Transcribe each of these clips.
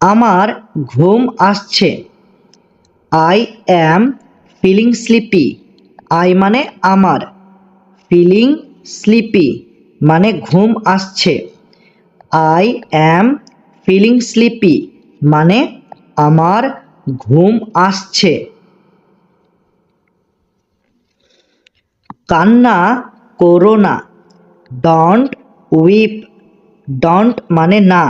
আমার ঘুম আসছে। I am feeling sleepy. I মানে আমার, ফিলিং স্লিপি মানে ঘুম আসছে। আই অ্যাম ফিলিং স্লিপি মানে আমার ঘুম আসছে। কান্না করো না। Don't weep. ডন্ট মানে না,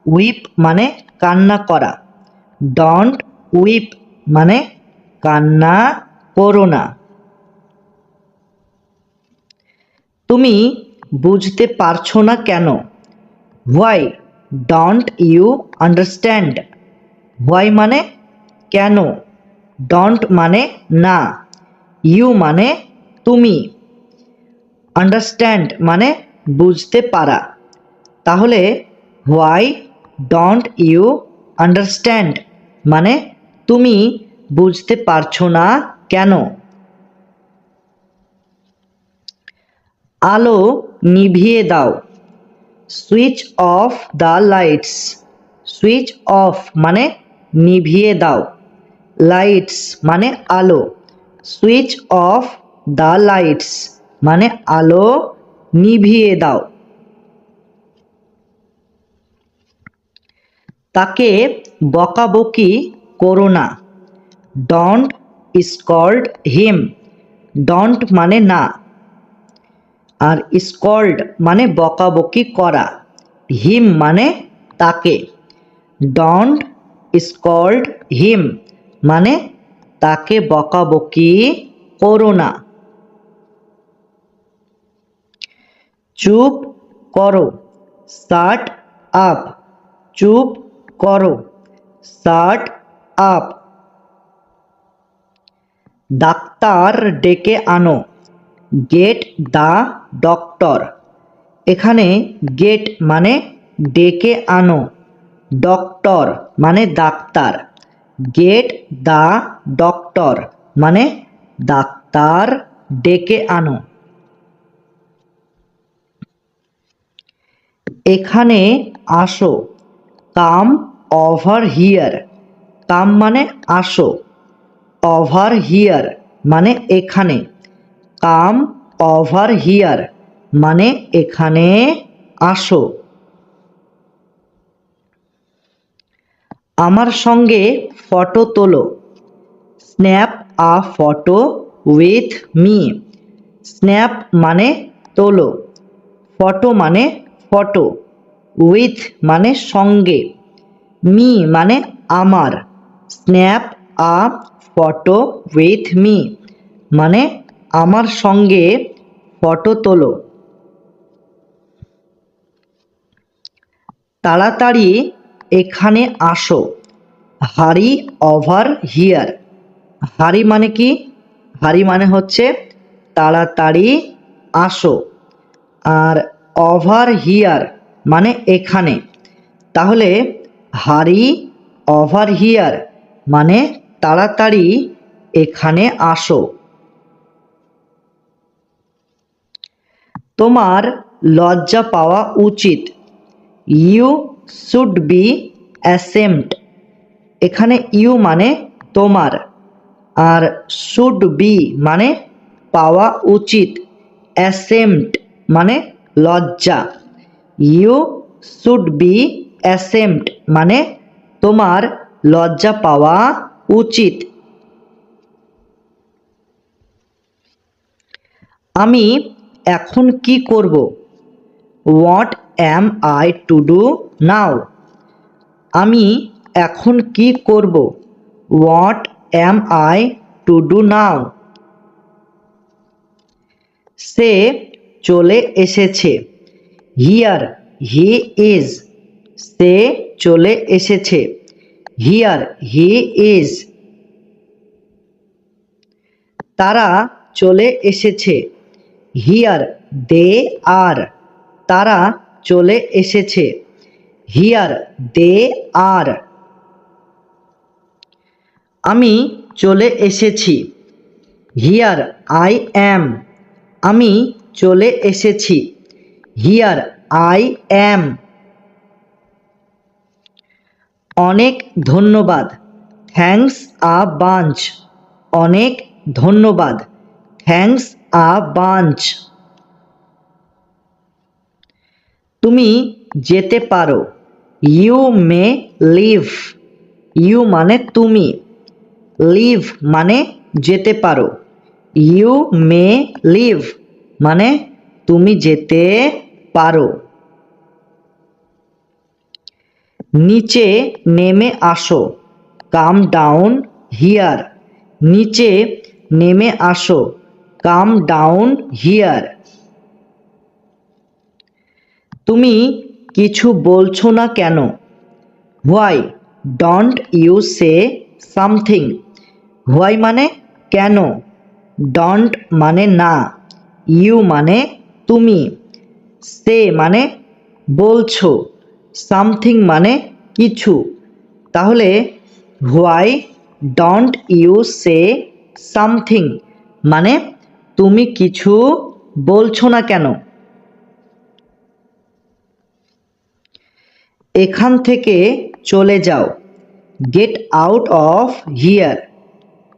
উইপ মানে কান্না করা। ডন্ট উইপ মানে কান্না করো না। তুমি বুঝতে পারছো না কেন? Why don't you understand. Why মানে কেন, ডন্ট মানে না, ইউ মানে তুমি, আন্ডারস্ট্যান্ড মানে বুঝতে পারা। তাহলে হোয়াই ডন্ট ইউ আন্ডারস্ট্যান্ড মানে তুমি বুঝতে পারছো না কেন? আলো নিভিয়ে দাও। Switch off the lights. Switch off মানে নিভিয়ে দাও। লাইটস মানে আলো। সুইচ অফ দ্য লাইটস মানে আলো নিভিয়ে দাও। তাকে বকাবকি করো না। Don't scold him. ডন্ট মানে না, আর স্কল্ড মানে বকাবকি করা, হিম মানে তাকে। ডন্ট স্কল্ড হিম মানে তাকে বকাবকি করো না। চুপ করো। Shut up. চুপ করো। Shut up. ডাক্তার ডেকে আনো। Get the doctor. এখানে গেট মানে ডেকে আনো, ডক্টর মানে ডাক্তার। গেট দ্য ডক্টর মানে ডাক্তার ডেকে আনো। এখানে আসো। Come over here. কাম মানে আসো, ওভার হিয়ার মানে এখানে। কাম ওভার হিয়ার মানে এখানে আসো। আমার সঙ্গে ফটো তোলো। Snap a photo with me. Snap মানে তোলো, ফটো মানে ফটো, উইথ মানে সঙ্গে, মি মানে আমার। Snap a photo with me মানে আমার সঙ্গে ফটো তোলো। তাড়াতাড়ি এখানে আসো। হারি ওভার হিয়ার। হারি মানে কি? হারি মানে হচ্ছে তাড়াতাড়ি আসো, আর ওভার হিয়ার মানে এখানে। তাহলে হারি ওভার হিয়ার মানে তাড়াতাড়ি এখানে আসো। তোমার লজ্জা পাওয়া উচিত। You should be ashamed. এখানে ইউ মানে তোমার, আর শুড বি মানে পাওয়া উচিত, অ্যাশেমড মানে লজ্জা। ইউ শুড বি অ্যাশেমড মানে তোমার লজ্জা পাওয়া উচিত। আমি এখন কি করব? What am I to do now. আমি এখন কি করব? What am I to do now. সে চলে এসেছে। Here he is. সে চলে এসেছে। Here he is. তারা চলে এসেছে। Here they are. তারা চলে এসেছে। Here they are. আমি চলে এসেছি। Here I am. আমি চলে এসেছি। Here I am. অনেক ধন্যবাদ, থ্যাঙ্কস আ বাঞ্চ। অনেক ধন্যবাদ, থ্যাঙ্কস আ বাঞ্চ। তুমি যেতে পারো, ইউ মে লিভ। ইউ মানে তুমি, লিভ মানে যেতে পারো। ইউ মে লিভ মানে তুমি যেতে পারো। নিচে নেমে আসো, কাম ডাউন হিয়ার। নিচে নেমে আসো, কাম ডাউন হিয়ার। তুমি কিছু বলছো না কেন, why don't you say something. Why মানে কেন, ডোন্ট মানে না, ইউ মানে তুমি, সে মানে বলছো, সামথিং মানে কিছু। তাহলে why don't you say something মানে তুমি কিছু বলছো না কেন। এখান থেকে চলে যাও, গেট আউট অফ হিয়ার।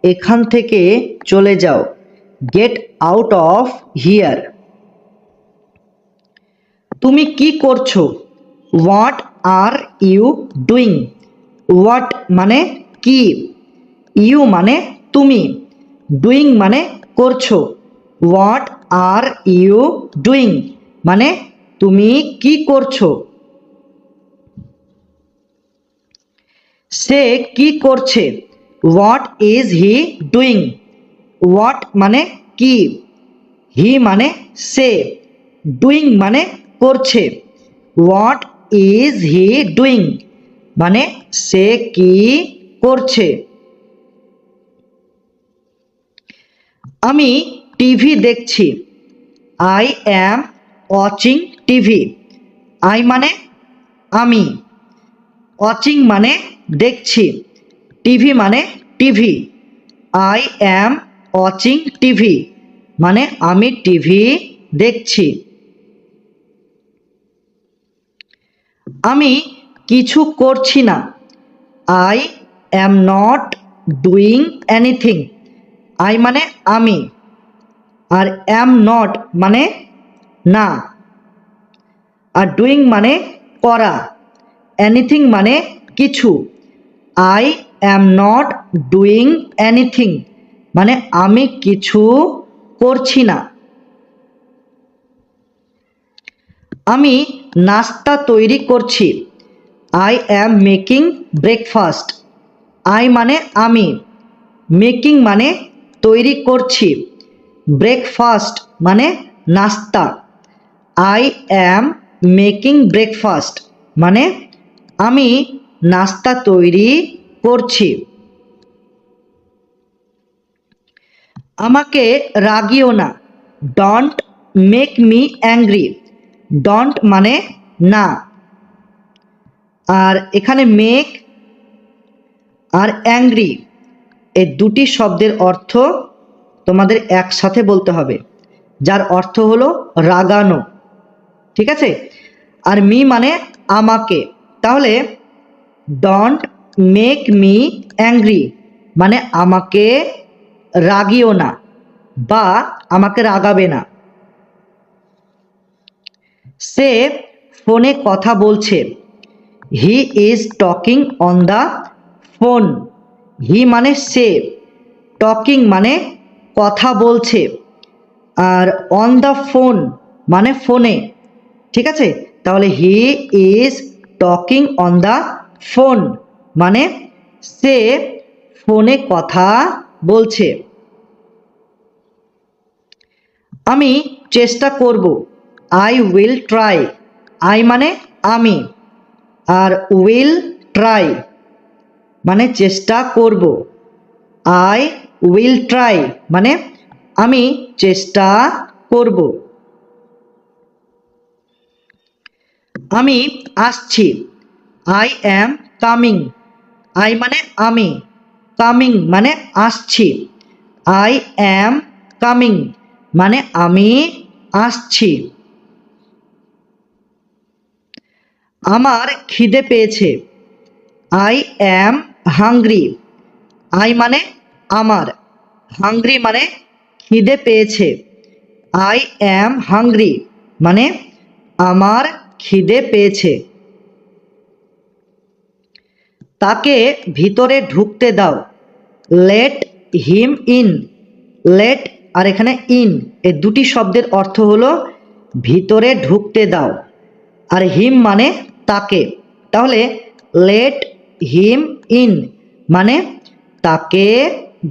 এখান থেকে চলে যাও, গেট আউট অফ হিয়ার। তুমি কি করছো, what are you doing. What মানে কি, ইউ মানে তুমি, ডুইং মানে করছো। হোয়াট আর ইউ ডুইং মানে তুমি কি করছো। সে কি করছে, what is he doing. What মানে কি, হি মানে সে, ডুইং মানে করছে। হোয়াট ইজ হি ডুইং মানে সে কি করছে। আমি টিভি দেখছি, I am watching TV. I মানে আমি, ওয়াচিং মানে দেখছি, টিভি মানে TV. I am watching TV মানে আমি টিভি দেখছি। আমি কিছু করছি না, I am not doing anything. I মানে আমি, আর অ্যাম নট মানে না, আর ডুইং মানে করা, এনিথিং মানে কিছু। I am not doing anything মানে আমি কিছু করছি না। আমি নাস্তা তৈরি করছি, I am making breakfast. I মানে আমি, মেকিং মানে তৈরি করছি, ব্রেকফাস্ট মানে নাস্তা। আই অ্যাম মেকিং ব্রেকফাস্ট মানে আমি নাস্তা তৈরি করছি। আমাকে রাগিও না, don't make me angry. Don't মানে না, আর এখানে মেক আর অ্যাংরি এই দুটি শব্দের অর্থ তোমাদের একসাথে বলতে হবে, যার অর্থ হলো রাগানো। ঠিক আছে, আর মি মানে আমাকে। তাহলে ডোন্ট মেক মি অ্যাংরি মানে আমাকে রাগিও না বা আমাকে রাগাবে না। সে ফোনে কথা বলছে, he is talking on the phone. He মানে সে, টকিং মানে কথা বলছে, আর অন দ্য ফোন মানে ফোনে। ঠিক আছে, তাহলে হি is talking on the phone মানে সে ফোনে কথা বলছে। আমি চেষ্টা করব, আই উইল ট্রাই। আই মানে আমি, আর উইল ট্রাই মানে চেষ্টা করব। আই উইল ট্রাই মানে আমি চেষ্টা করব। আমি আসছি, আই অ্যাম কামিং। আই মানে আমি, কামিং মানে আসছি। আই অ্যাম কামিং মানে আমি আসছি। আমার খিদে পেয়েছে, আই অ্যাম হাংরি। আই মানে আমার, হাংরি মানে খিদে পেয়েছে। আই অ্যাম হাংরি মানে আমার খিদে পেয়েছে। তাকে ভিতরে ঢুকতে দাও। Let him in. লেট আর এখানে ইন, এই দুটি শব্দের অর্থ হলো ভিতরে ঢুকতে দাও, আর হিম মানে তাকে। তাহলে লেট হিম ইন মানে তাকে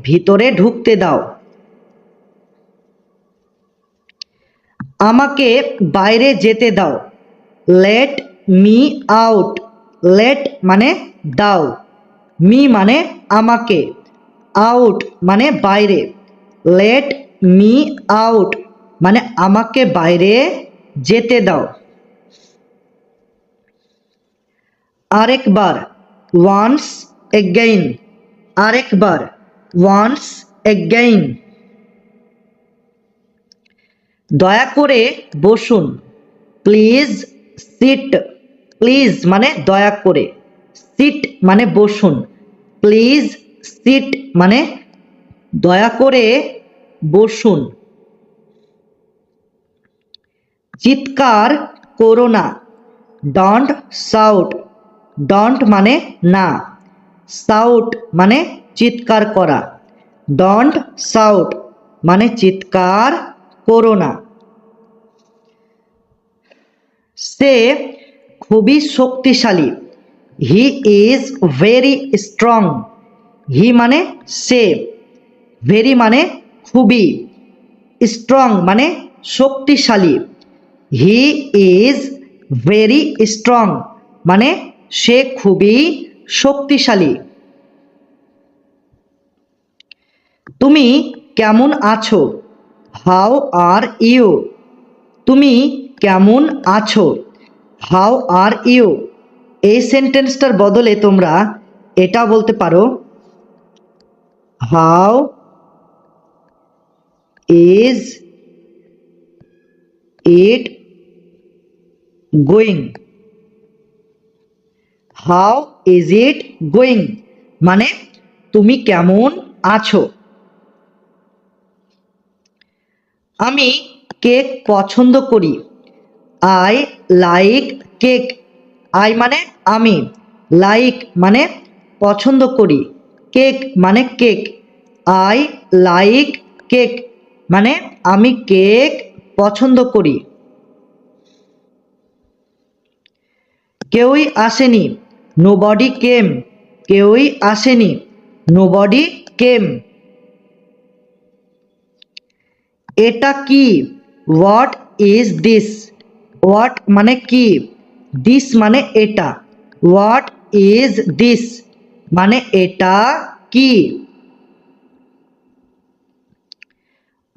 ভিতরে ঢুকতে দাও। আমাকে বাইরে যেতে দাও। Let me out. লেট মানে দাও, মি মানে আমাকে, আউট মানে বাইরে। লেট মি আউট মানে আমাকে বাইরে যেতে দাও। আরেকবার, ওয়ান্স এগেইন। আরেকবার, ওয়ান্স এগেইন। দয়া করে বসুন। Please sit. প্লিজ মানে দয়া করে, সিট মানে বসুন। প্লিজ সিট মানে দয়া করে বসুন। চিৎকার করো না। Don't shout. ডন্ট মানে না, শাউট মানে চিৎকার করা। ডন্ট শাউট মানে চিৎকার করো না। সে খুবই শক্তিশালী। He is very strong. He মানে সে, ভেরি মানে খুবই, স্ট্রং মানে শক্তিশালী। হি ইজ ভেরি স্ট্রং মানে সে খুবই শক্তিশালী। তুমি কেমন আছো? How are you. তুমি কেমন আছো? How are you. এই সেন্টেন্সটার বদলে তোমরা এটা বলতে পারো, how is it going. How is it going মানে তুমি কেমন আছো। আমি কেক পছন্দ করি। I like cake. আই মানে আমি, লাইক মানে পছন্দ করি, কেক মানে কেক। আই লাইক কেক মানে আমি কেক পছন্দ করি। কেউই আসেনি। নোবডি কেম। কেউই আসেনি। নোবডি কেম। এটা কি? What is this. হোয়াট মানে কি, দিস মানে এটা। হোয়াট ইজ দিস মানে এটা কি।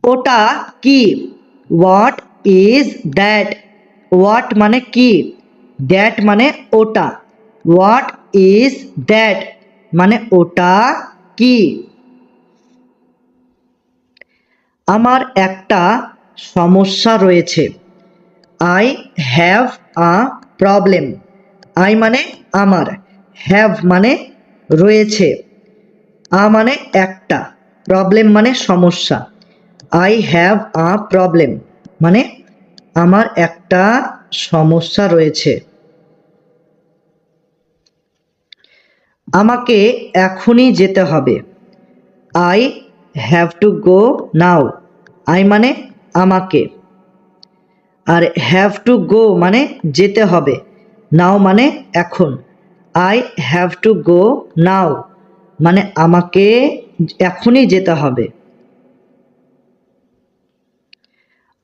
ওটা কি? What is that. হোয়াট মানে কি, দ্যাট মানে ওটা। হোয়াট ইজ দ্যাট মানে ওটা কি। আমার একটা সমস্যা রয়েছে। I have a problem. I মানে আমার, হ্যাভ মানে রয়েছে, আ মানে একটা, প্রবলেম মানে সমস্যা। আই হ্যাভ আ প্রবলেম মানে আমার একটা সমস্যা রয়েছে। আমাকে এখনই যেতে হবে। I have to go now. I মানে আমাকে, আর হ্যাভ টু গো মানে যেতে হবে, নাও মানে এখন। আই হ্যাভ টু গো নাও মানে আমাকে এখনই যেতে হবে।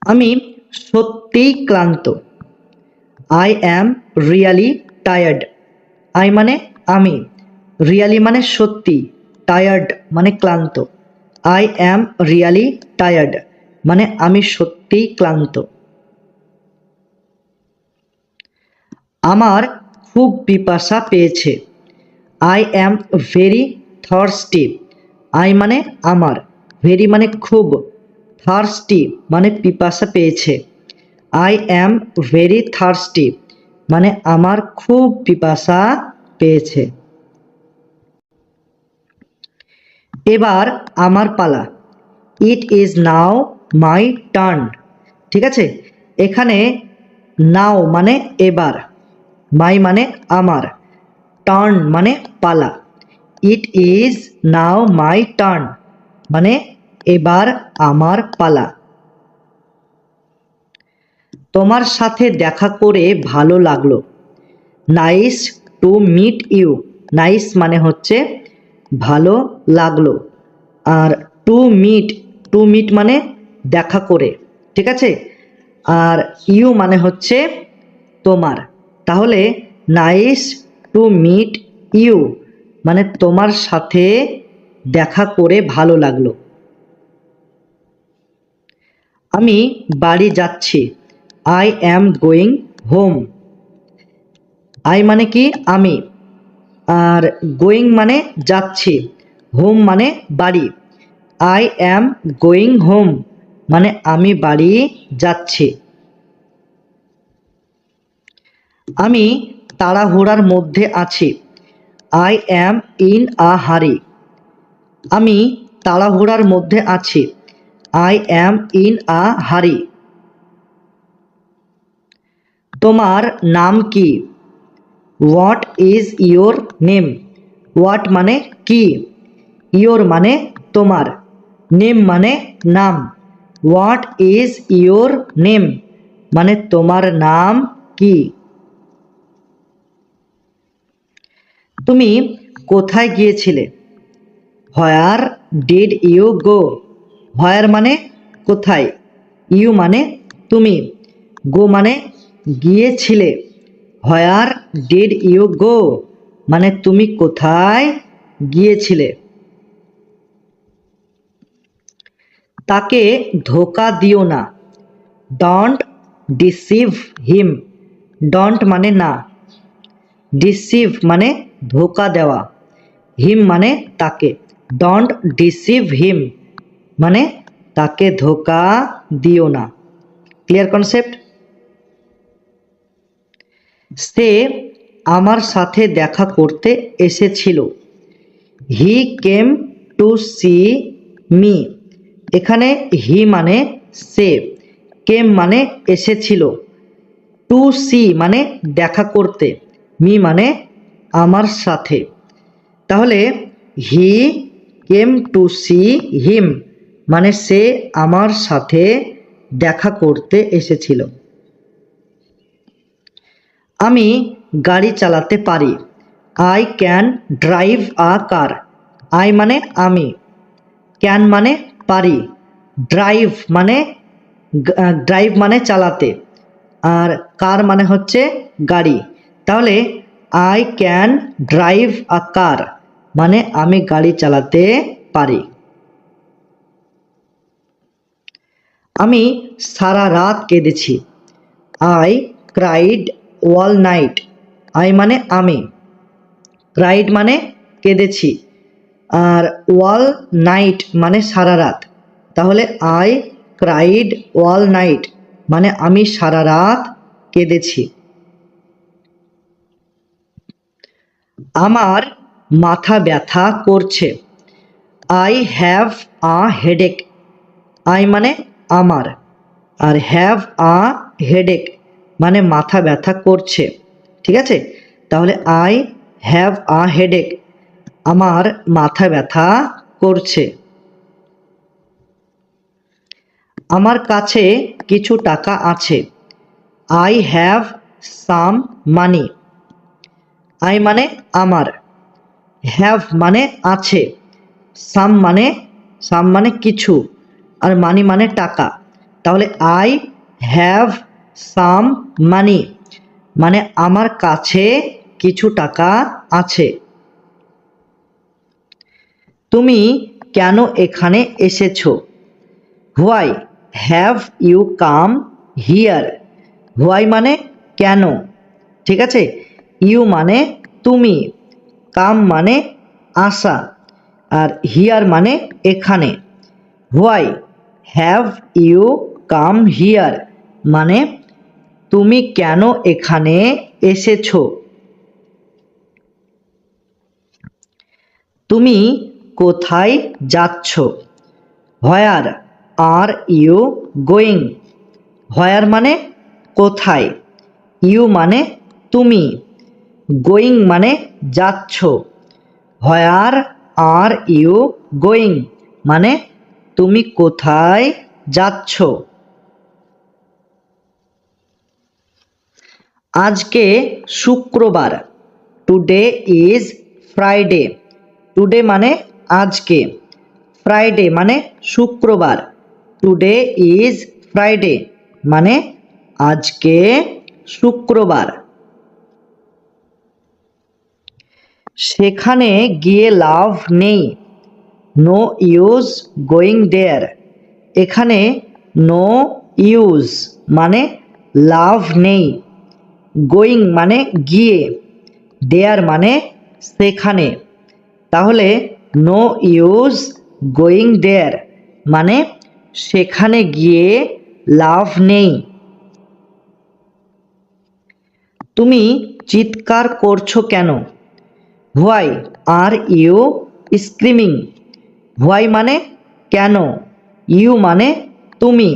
আমি সত্যিই ক্লান্ত। I am really tired. I মানে আমি, রিয়ালি মানে সত্যি, টায়ার্ড মানে ক্লান্ত। আই অ্যাম রিয়ালি টায়ার্ড মানে আমি সত্যিই ক্লান্ত। আমার খুব পিপাসা পেয়েছে। I am very thirsty. I মানে আমার, ভেরি মানে খুব, থার্স্টি মানে পিপাসা পেয়েছে। আই অ্যাম ভেরি থার্স্টি মানে আমার খুব পিপাসা পেয়েছে। এবার আমার পালা। It is now my turn. ঠিক আছে, এখানে নাও মানে এবার, মাই মানে আমার, টার্ন মানে পালা। It is now my turn মানে এবার আমার পালা। তোমার সাথে দেখা করে ভালো লাগলো। Nice to meet you. Nice মানে হচ্ছে ভালো লাগলো, আর টু মিট মানে দেখা করে। ঠিক আছে, আর ইউ মানে হচ্ছে তোমার। তাহলে নাইস টু মিট ইউ মানে তোমার সাথে দেখা করে ভালো লাগলো। আমি বাড়ি যাচ্ছি। I am going home. I মানে কি আমি, আর গোয়িং মানে যাচ্ছি, হোম মানে বাড়ি। আই অ্যাম গোয়িং হোম মানে আমি বাড়ি যাচ্ছি। আমি তাড়াহুড়ার মধ্যে আছি। আই অ্যাম ইন আ হারি। আমি তাড়াহুড়ার মধ্যে আছি। আই অ্যাম ইন আ হারি। তোমার নাম কি? What is your name. What মানে কি, ইয়োর মানে তোমার, নেম মানে নাম। হোয়াট ইজ ইয়োর নেম মানে তোমার নাম কি? তুমি কোথায় গিয়েছিলে? Where did you go. হোয়ার মানে কোথায়, ইউ মানে তুমি, গো মানে গিয়েছিলে। হোয়ার ডিড ইউ গো মানে তুমি কোথায় গিয়েছিলে। তাকে ধোঁকা দিও না। Don't deceive him. ডোন্ট মানে না, ডিসিভ মানে ধোঁকা দেওয়া, হিম মানে তাকে। ডোন্ট ডিসিভ হিম মানে তাকে ধোঁকা দিও না। Clear concept? সে আমার সাথে দেখা করতে এসেছিল। হি কেম টু সি মি। এখানে হি মানে সে, কেম মানে এসেছিল, টু সি মানে দেখা করতে, মি মানে আমার সাথে। তাহলে হি কেম টু সি হিম মানে সে আমার সাথে দেখা করতে এসেছিল। আমি গাড়ি চালাতে পারি। I can drive a car. I মানে আমি, ক্যান মানে পারি, ড্রাইভ মানে চালাতে, আর কার মানে হচ্ছে গাড়ি। তাহলে I can drive a car মানে আমি গাড়ি চালাতে পারি। আমি সারা রাত কেঁদেছি। I cried all night. I মানে আমি, ক্রাইড মানে কেঁদেছি, আর অল নাইট মানে সারা রাত। তাহলে আই ক্রাইড অল নাইট মানে আমি সারা রাত কেঁদেছি। আমার মাথা ব্যথা করছে। I have a headache. I মানে আমার, আর হ্যাভ আ হেডেক মানে মাথা ব্যথা করছে। ঠিক আছে, তাহলে আই হ্যাভ আ হেডেক আমার মাথা ব্যথা করছে। আমার কাছে কিছু টাকা আছে। I have some money. I মানে আমার, হ্যাভ মানে আছে, সাম মানে কিছু, আর মানি মানে টাকা। তাহলে আই হ্যাভ সাম মানি মানে আমার কাছে কিছু টাকা আছে। তুমি কেন এখানে এসেছো? Why have you come here. Why মানে কেন। ঠিক আছে, ইউ মানে তুমি, কাম মানে আসা, আর হিয়ার মানে এখানে। Why have you come here মানে তুমি কেন এখানে এসেছো। তুমি কোথায় যাচ্ছ? হোয়ার আর ইউ গোয়িং? হোয়ার মানে কোথায়, ইউ মানে তুমি, গোয়িং মানে যাচ্ছ। হোয়ার আর ইউ গোয়িং মানে তুমি কোথায় যাচ্ছ? আজকে শুক্রবার, টুডে ইজ ফ্রাইডে। টুডে মানে আজকে, ফ্রাইডে মানে শুক্রবার। টুডে ইজ ফ্রাইডে মানে আজকে শুক্রবার। সেখানে গিয়ে লাভ নেই, নো ইউজ গোয়িং দেয়ার। এখানে নো ইউজ মানে লাভ নেই, গোয়িং মানে গিয়ে, দেয়ার মানে সেখানে। তাহলে নো ইউজ গোয়িং দেয়ার মানে সেখানে গিয়ে লাভ নেই। তুমি চিৎকার করছো কেন? Why are you screaming? Why মানে কেন, ইউ মানে তুমি,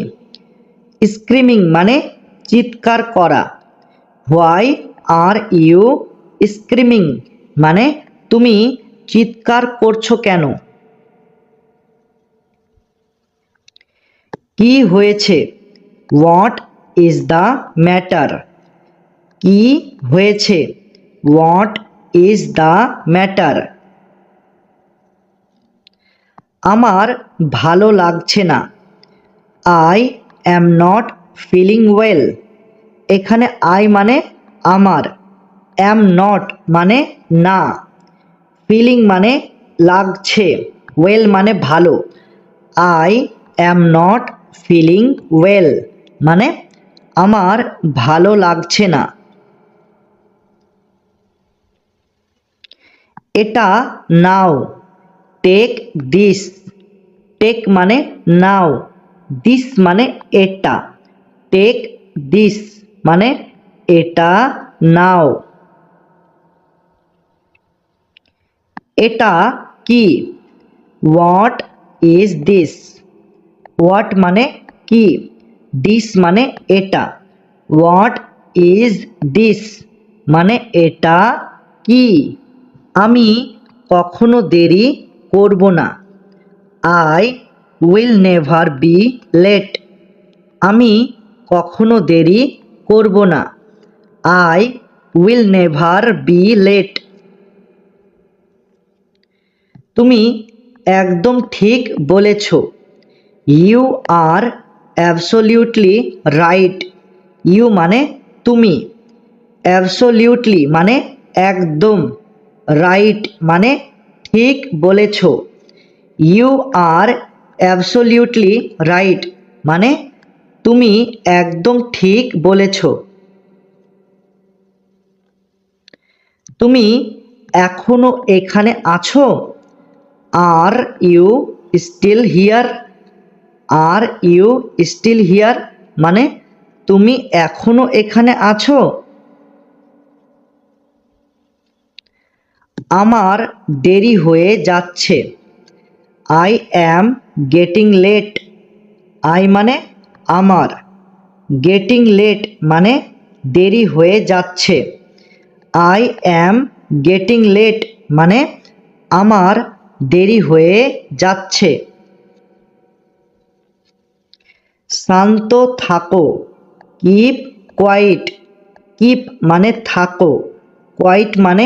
স্ক্রিমিং মানে চিৎকার করা। হোয়াই আর ইউ স্ক্রিমিং মানে তুমি চিৎকার করছো কেন? কি হয়েছে? What is the matter? কি হয়েছে? What is the matter? আমার ভালো লাগছে না, I am not feeling well. এখানে আই মানে আমার, অ্যাম নট মানে না, ফিলিং মানে লাগছে, ওয়েল মানে ভালো। I am not feeling well মানে আমার ভালো লাগছে না। এটা নাও, টেক দিস। টেক মানে নাও, দিস মানে এটা, টেক দিস মানে এটা নাও। এটা কি? What is this? হোয়াট মানে কি, দিস মানে এটা, হোয়াট ইজ দিস মানে এটা কি? আমি কখনো দেরি করব না, I will never be late. আমি কখনো দেরি করব না, I will never be late. তুমি একদম ঠিক বলেছ, you are absolutely right. You মানে তুমি, অ্যাবসলিউটলি মানে একদম, রাইট মানে ঠিক বলেছ। ইউ আর অ্যাবসলিউটলি রাইট মানে তুমি একদম ঠিক বলেছ। তুমি এখনো এখানে আছো? Are you still here? Are you still here মানে তুমি এখনো এখানে আছো? আমার দেরি হয়ে যাচ্ছে, I am getting late. I মানে আমার, গেটিং লেট মানে দেরি হয়ে যাচ্ছে, আই অ্যাম গেটিং লেট মানে আমার দেরি হয়ে যাচ্ছে। শান্ত থাকো, কিপ কোয়াইট। কিপ মানে থাকো, কোয়াইট মানে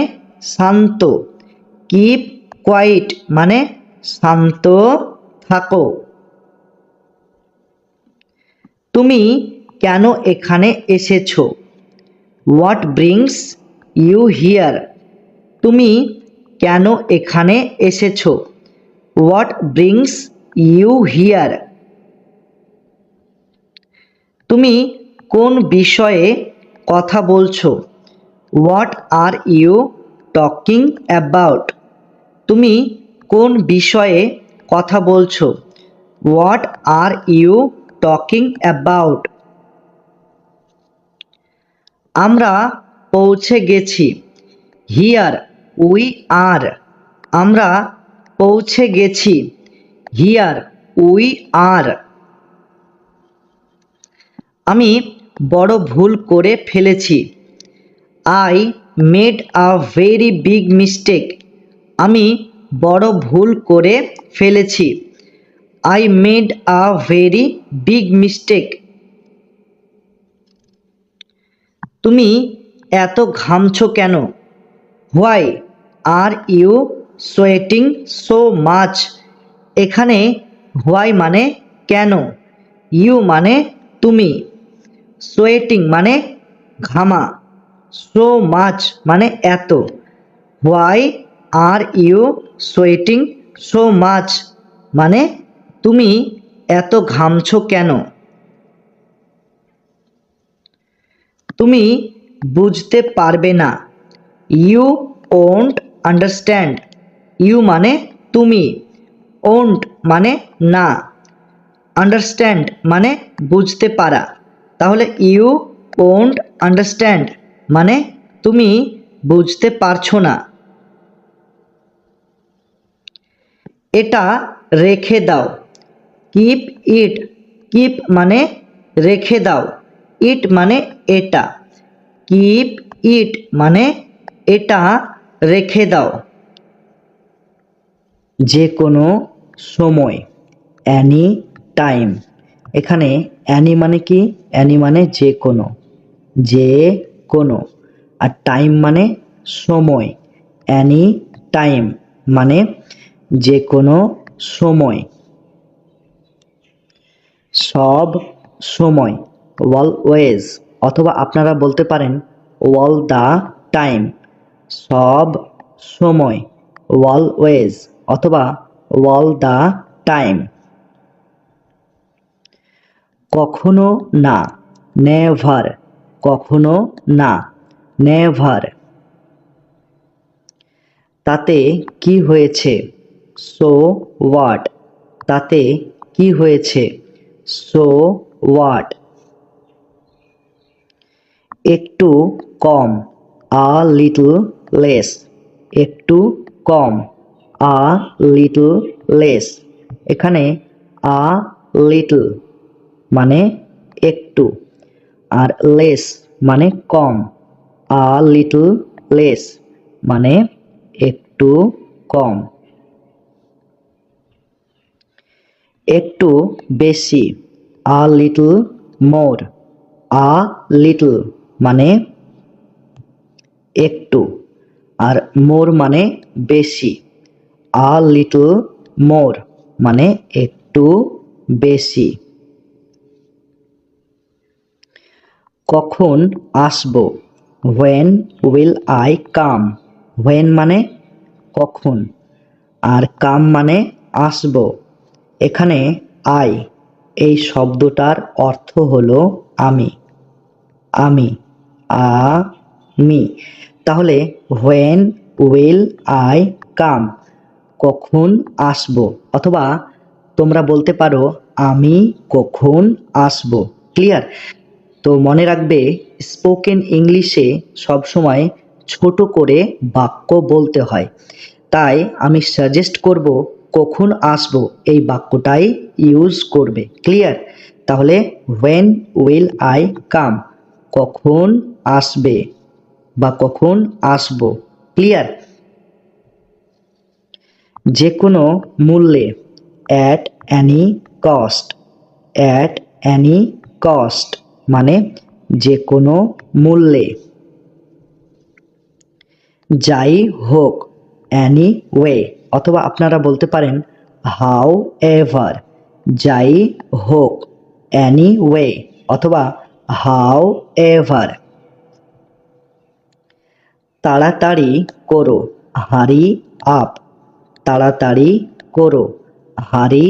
শান্ত, কিপ কোয়াইট মানে শান্ত থাকো। তুমি কেন এখানে এসেছো? What brings you here? তুমি কেন এখানে এসেছো? What brings you here? তুমি কোন বিষয়ে কথা বলছো? What are you talking about? তুমি কোন বিষয়ে কথা বলছো? What are you talking about? আমরা পৌঁছে গেছি, হিয়ার উই আর। আমরা পৌঁছে গেছি। Here we are. আমি বড় ভুল করে ফেলেছি। I made a very big mistake. আমি বড় ভুল করে ফেলেছি। I made a very big mistake. তুমি এত ঘামছো কেন? Why are you sweating so much? এখানে হোয়াই মানে কেন, ইউ মানে তুমি, সোয়েটিং মানে ঘামা, সো মাচ মানে এত। Why are you sweating so much মানে তুমি এত ঘামছো কেন? তুমি বুঝতে পারবে না। You won't understand. ইউ মানে তুমি, ওন্ট মানে না, আন্ডারস্ট্যান্ড মানে বুঝতে পারা। তাহলে ইউ ওন্ট আন্ডারস্ট্যান্ড মানে তুমি বুঝতে পারছো না। এটা রেখে দাও। Keep it. কিপ মানে রেখে দাও, ইট মানে এটা। কিপ ইট মানে এটা রেখে দাও। যে কোনো সময়, অ্যানি টাইম। এখানে অ্যানি মানে কি? অ্যানি মানে যে কোনো, যে কোনো, আর টাইম মানে সময়। অ্যানি টাইম মানে যে কোনো সময়, সব সময়, অলওয়েজ। অথবা আপনারা বলতে পারেন অল দ্য টাইম। সব সময়, অলওয়েজ অথবা অল দ্য টাইম। কখনো না, নেভার। কখনো না, নেভার। তাতে কি হয়েছে? So what. তাতে কি হয়েছে? So what. একটু কম, আ লিটল লেস। একটু কম, আ লিটল লেস। এখানে আ লিটল মানে একটু, আর লেস মানে কম। আ লিটল লেস মানে একটু কম। একটু বেশি, a little more. A little মানে একটু, আর মোর মানে বেশি। আ লিটল মোর মানে একটু বেশি। কখন আসবো? When will I come. When মানে কখন, আর কাম মানে আসবো। এখানে আই এই শব্দটার অর্থ হলো আমি, আমি, আমি। তাহলে হোয়েন উইল আই কাম, কখন আসবো। অথবা তোমরা বলতে পারো আমি কখন আসবো। ক্লিয়ার? তো মনে রাখবে, স্পোকেন ইংলিশে সবসময় ছোট করে বাক্য বলতে হয়। তাই আমি সাজেস্ট করব কখন আসবো এই বাক্যটাই ইউজ করবে। ক্লিয়ার? তাহলে হোয়েন উইল আই কাম, কখন আসবে বা কখন আসবো। ক্লিয়ার? যে কোনো মূল্যে, at any cost. At any cost মানে যে কোনো মূল্যে। যাই হোক, অ্যানি ওয়ে। অথবা আপনারা বলতে পারেন হাউ এভার। যাই হোক, অ্যানি ওয়ে অথবা হাউ এভার। তাড়াতাড়ি করো, হারি আপ। তাড়াতাড়ি করো, হারি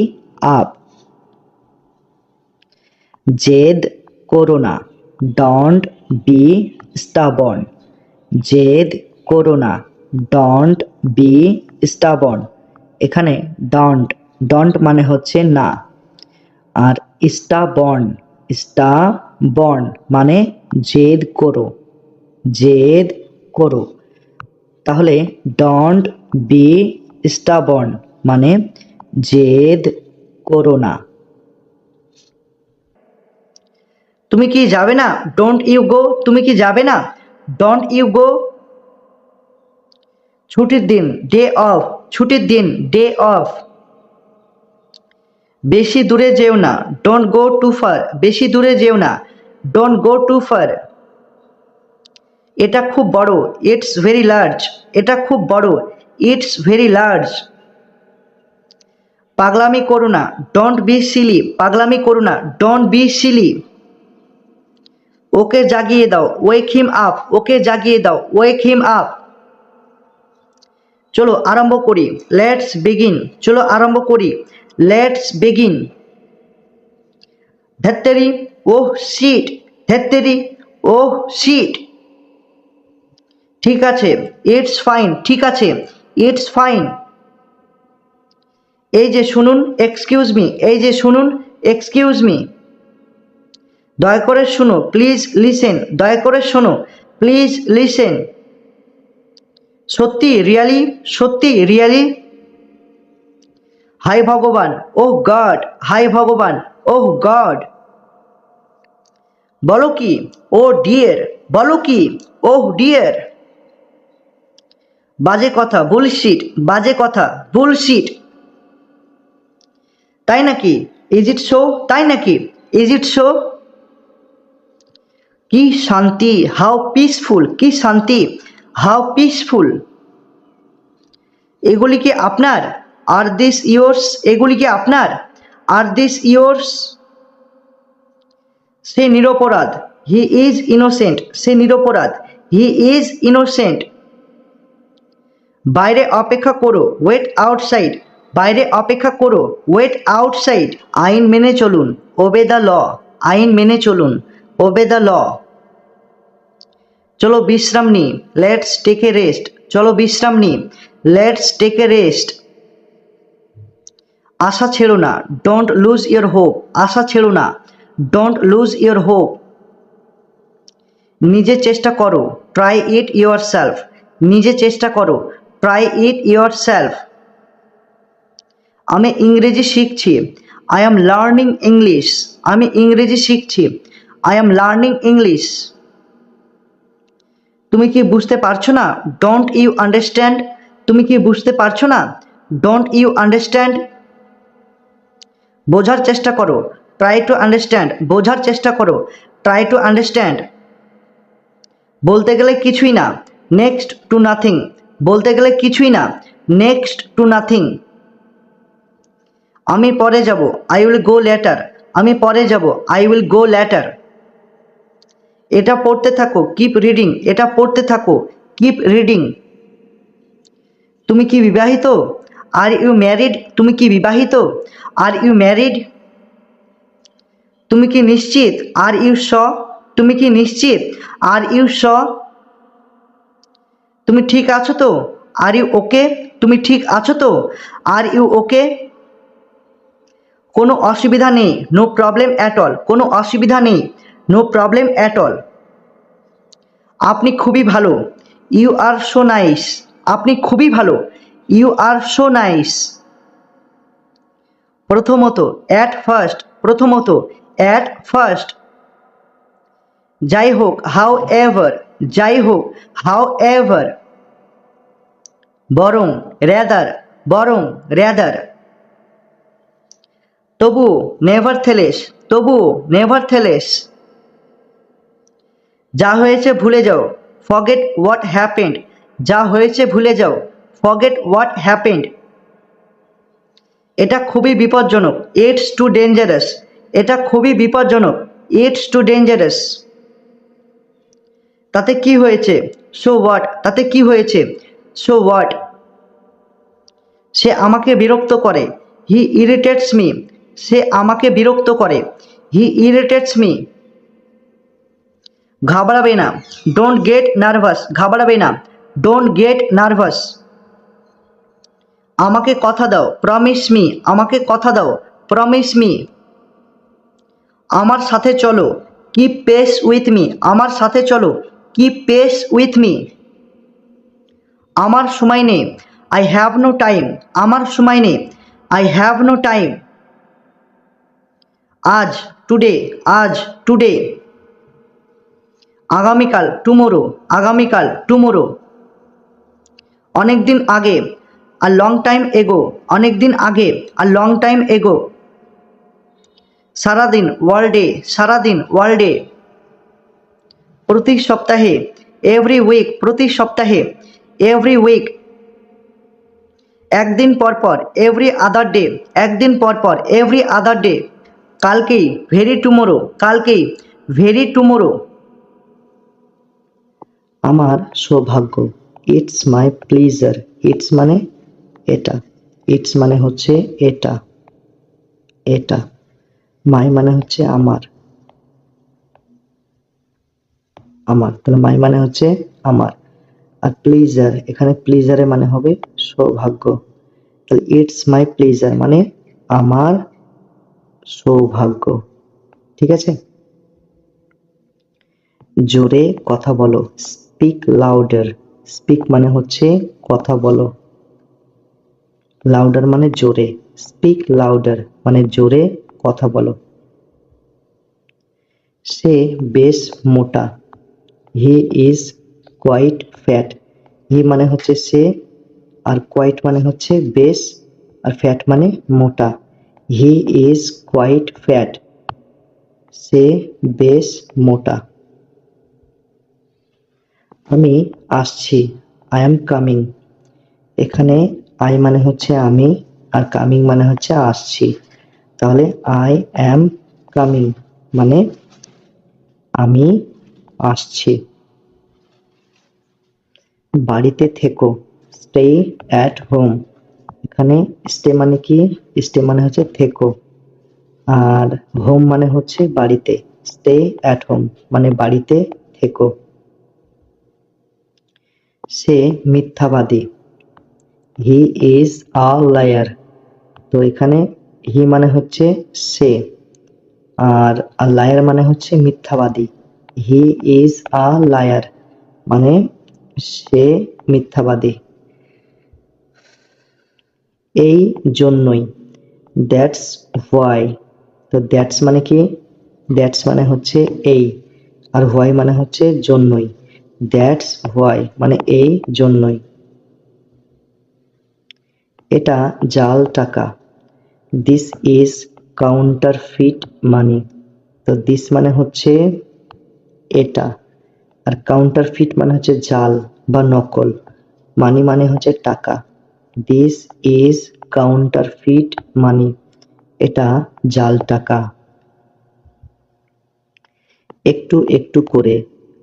আপ। জেদ করো না, ডোন্ট বি স্টাবর্ন। জেদ করো না, ডোন্ট বি স্টাবর্ন। এখানে ডোন্ট, ডোন্ট মানে হচ্ছে না, আর স্টাবর্ন, স্টাবর্ন মানে জেদ করো, জেদ করো। তাহলে ডোন্ট বি স্টাবর্ন মানে জেদ করো না। তুমি কি যাবে না? Don't you go. তুমি কি যাবে না? Don't you go. ছুটির দিন, ডে অফ। ছুটির দিন, ডে অফ। বেশি দূরে যেও না, ডোন্ট গো টু ফার। বেশি দূরে যেও না, ডোন্ট গো টু ফার। এটা খুব বড়, ইটস ভেরি লার্জ। এটা খুব বড়, ইটস ভেরি লার্জ। পাগলামি করো না, ডোন্ট বি সিলি। পাগলামি করো না, ডোন্ট বি সিলি। ওকে জাগিয়ে দাও, ওয়েক হিম আপ। ওকে জাগিয়ে দাও, ওয়েক হিম আপ। চলো আরম্ভ করি, লেটস বিগিন। চলো আরম্ভ করি, লেটস বিগিন। ধ্যাত্তেরি, ওহ শিট। ধ্যাত্তেরি, ওহ শিট। ঠিক আছে, ইটস ফাইন। ঠিক আছে, ইটস ফাইন। এই যে শুনুন, এক্সকিউজ মি। এই যে শুনুন, এক্সকিউজ মি। দয়া করে শুনো, প্লিজ লিসেন। দয়া করে শোনো, প্লিজ লিসেন। সত্যি, রিয়ালি। সত্যি, রিয়ালি। হাই ভগবান, ওহ গড। হাই ভগবান, ওহ গড। বলো কি, ও ডিয়ার। বলো কি, ওহ ডিয়ার। বাজে কথা, বুলশিট। বাজে কথা, বুলশিট। তাই নাকি? Is it so? তাই নাকি? Is it so? কি শান্তি, হাউ পিসফুল। কি শান্তি, হাউ পিসফুল। এগুলি কি আপনার? আর দিস ইয়োর্স? এগুলি কি আপনার? আর দিস ইয়োর্স? সে নিরপরাধ, হি ইজ ইনোসেন্ট। সে নিরপরাধ, হি ইজ ইনোসেন্ট। বাইরে অপেক্ষা করো, ওয়েট আউটসাইড। বাইরে অপেক্ষা করো, ওয়েট আউটসাইড। আইন মেনে চলুন, ওবে দ্য ল। আইন মেনে চলুন, ওবে দ্য ল। চলো বিশ্রাম নিই, লেটস টেক এ রেস্ট। চলো বিশ্রাম নিই, লেটস টেক এ রেস্ট। আশা ছেড়ো না, ডোন্ট লুজ ইয়োর হোপ। আশা ছেড়ো না, ডোন্ট লুজ ইয়োর হোপ। নিজে চেষ্টা করো, ট্রাই ইট ইয়োর সেলফ। নিজে চেষ্টা করো, ট্রাই ইট ইয়োর সেলফ। আমি ইংরেজি শিখছি, আই এম লার্নিং ইংলিশ। আমি ইংরেজি শিখছি, আই এম লার্নিং ইংলিশ। তুমি কি বুঝতে পারছো না? Don't you understand. তুমি কি বুঝতে পারছো না? Don't you understand. বোঝার চেষ্টা করো, ট্রাই টু আন্ডারস্ট্যান্ড। বোঝার চেষ্টা করো, ট্রাই টু আন্ডারস্ট্যান্ড। বলতে গেলে কিছুই না, নেক্সট টু নাথিং। বলতে গেলে কিছুই না, নেক্সট টু নাথিং। আমি পরে যাব, আই উইল গো লেটার। আমি পরে যাব, আই উইল গো লেটার। এটা পড়তে থাকো, কিপ রিডিং। এটা পড়তে থাকো, কিপ রিডিং। তুমি কি বিবাহিত? Are you married. তুমি কি বিবাহিত? Are you married. তুমি কি নিশ্চিত? Are you sure. তুমি কি নিশ্চিত? Are you sure. তুমি ঠিক আছো তো? Are you okay. তুমি ঠিক আছো তো? Are you okay. কোনো অসুবিধা নেই, নো প্রবলেম অ্যাট অল। কোনো অসুবিধা নেই, নো প্রবলেম অ্যাট অল। আপনি খুবই ভালো, ইউ আর সো নাইস। আপনি খুবই ভালো, ইউ আর সো নাইস। প্রথমত, অ্যাট ফার্স্ট। প্রথমত, অ্যাট ফার্স্ট। যাই হোক, হাউ এভার। যাই হোক, হাউ এভার। বরং, রেদার। বরং, রেদার। তবুও, নেভার থেলেস। তবুও, নেভার থেলেস। যা হয়েছে ভুলে যাও, ফরগেট হোয়াট হ্যাপেন্ড। যা হয়েছে ভুলে যাও, ফরগেট হোয়াট হ্যাপেন্ড। এটা খুবই বিপজ্জনক, ইটস টু ডেঞ্জারাস। এটা খুবই বিপজ্জনক, ইটস টু ডেঞ্জারাস। তাতে কি হয়েছে? So what. তাতে কি হয়েছে? So what. সে আমাকে বিরক্ত করে, হি ইরিটেটস মি। সে আমাকে বিরক্ত করে, হি ইরিটেটস মি। ঘাবড়াবে না, ডোন্ট গেট নার্ভাস। ঘাবড়াবে না, ডোন্ট গেট নার্ভাস। আমাকে কথা দাও, প্রমিস মি। আমাকে কথা দাও, প্রমিস মি। আমার সাথে চলো, কিপ পেস উইথ মি। আমার সাথে চলো, কিপ পেস উইথ মি। আমার সময় নেই, আই হ্যাভ নো টাইম, আমার সময় নেই। I have no time. আজ, টুডে, আজ, টুডে। আগামীকাল, টুমোরো, আগামীকাল, টুমোরো। অনেক দিন আগে, আ লং টাইম এগো, অনেক দিন আগে, আ লং টাইম এগো। সারাদিন, ওয়াল ডে, সারাদিন, ওয়াল ডে। প্রতি সপ্তাহে, এভরি উইক, প্রতি সপ্তাহে, এভরি উইক। একদিন পর পর, এভরি আদার ডে, একদিন পর পর, এভরি আদার ডে। কালকেই, ভেরি টুমোরো, কালকেই, ভেরি টুমোরো। আমার সৌভাগ্য, ইটস মাই প্লিজার। ইটস মানে এটা, ইটস মানে হচ্ছে এটা, এটা। মাই মানে হচ্ছে আমার, আমার, তাহলে মাই মানে হচ্ছে আমার। আর প্লিজার, এখানে প্লিজারের মানে হবে সৌভাগ্য। তাহলে ইটস মাই প্লিজার মানে আমার সৌভাগ্য। ঠিক আছে? জোরে কথা বলো, স্পিক লাউডার। স্পিক মানে হচ্ছে কথা বলো, লাউডার মানে জোরে। স্পিক লাউডার মানে জোরে কথা বলো। সে বেশ মোটা, হি ইজ কোয়াইট ফ্যাট। হি মানে হচ্ছে সে, আর কোয়াইট মানে হচ্ছে বেশ, আর ফ্যাট মানে মোটা। হি ইজ কোয়াইট ফ্যাট, সে বেশ মোটা। আমি আসছি, আই এম কামিং। এখানে আই মানে হচ্ছে আমি, আর কামিং মানে হচ্ছে আসছি। তাহলে আই অ্যাম কামিং মানে আমি আসছি। বাড়িতে থেকো, স্টে অ্যাট হোম। এখানে স্টে মানে কি? স্টে মানে হচ্ছে থেকো, আর হোম মানে হচ্ছে বাড়িতে। স্টে অ্যাট হোম মানে বাড়িতে থেকো। সে মিথ্যাবাদী, হি ইজ আ লায়ার। তো এখানে হি মানে হচ্ছে সে, আর লায়ার মানে হচ্ছে মিথ্যাবাদী। হি ইজ আ লায়ার মানে সে মিথ্যাবাদী। এই জন্যই, দ্যাটস হোয়াই। তো দ্যাটস মানে কি? দ্যাটস মানে হচ্ছে এই, আর হোয়াই মানে হচ্ছে জন্যই। দ্যাটস হোয়াই মানে এই জন্যই। এটা জাল টাকা, দিস ইজ কাউন্টারফিট মানি। তো দিস মানে হচ্ছে এটা, আর কাউন্টারফিট মানে হচ্ছে জাল বা নকল। মানি মানে হচ্ছে টাকা। দিস ইজ কাউন্টারফিট মানি, এটা জাল টাকা। একটু একটু করে,